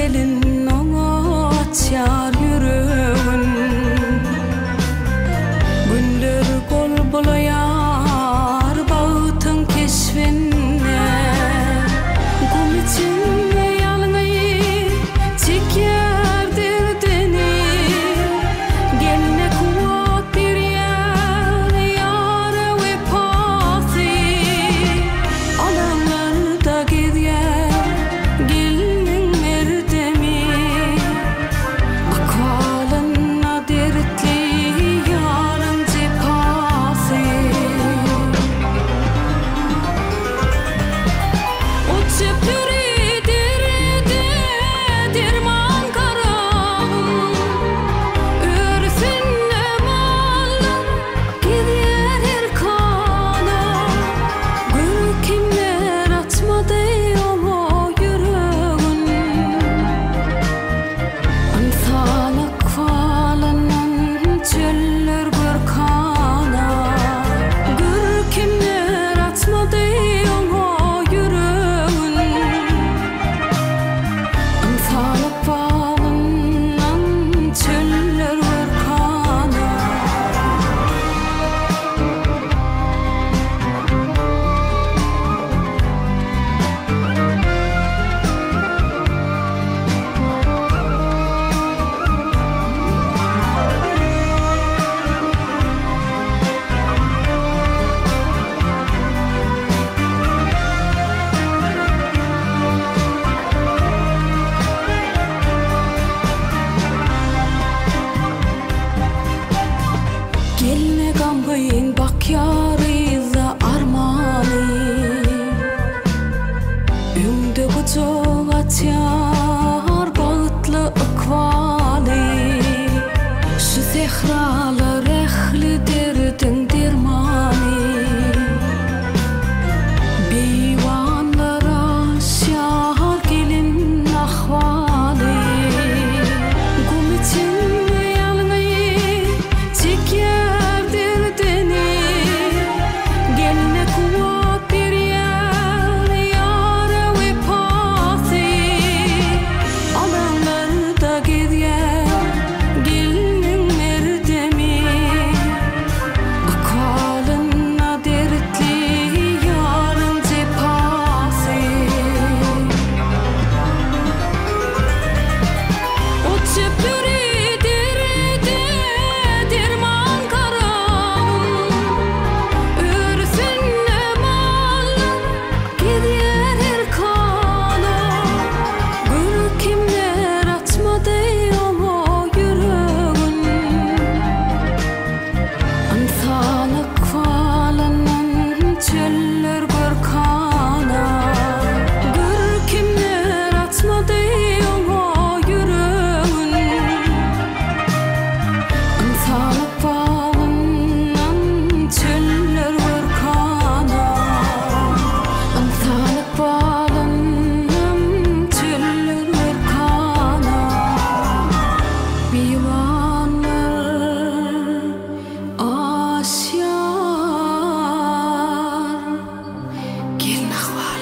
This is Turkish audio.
gelin ona açar yüreğin. Gündür kol bulayar bağıtın keşfinne. Kum içinde yalnayı çekerdir deni. Geline kuvat bir yer yâre ve pası. Alanlarda gidiyor gelinin merdemi. Akalına dertli yarın cepası. O çöpürü derede derman karam. Örfünle mallar gidiyor erkana. Görkemler atmadı o yüreğin. Antanak falanan çöller görkana. Görkemler atmadı o yüreğin. Antanak falanan çöller görkana. Geline gambayın bak yarıyla armani. Ümde kucak açar bağıtlı ıkvali. Şu zehralı rehli derdin dermani. Beyvanlara şah gelin ahvali. Kum içinde yalnayı çekerdir deni. Geline kuvat bir yer yâre ve pası. Alanlarda gidiyor gelinin merdemi. Akalına dertli yarın cepası. O çöpürü derede derman karam. Örfünle mallar gidiyor erkana. Görkemler atmadı o yüreğin. Antanak falanan çöller görkana. Görkemler atmadı o yüreğin. Antanak falanan çöller görkana. Antanak falanan çöller görkana. Beyvanlar aşyar gelin ahval.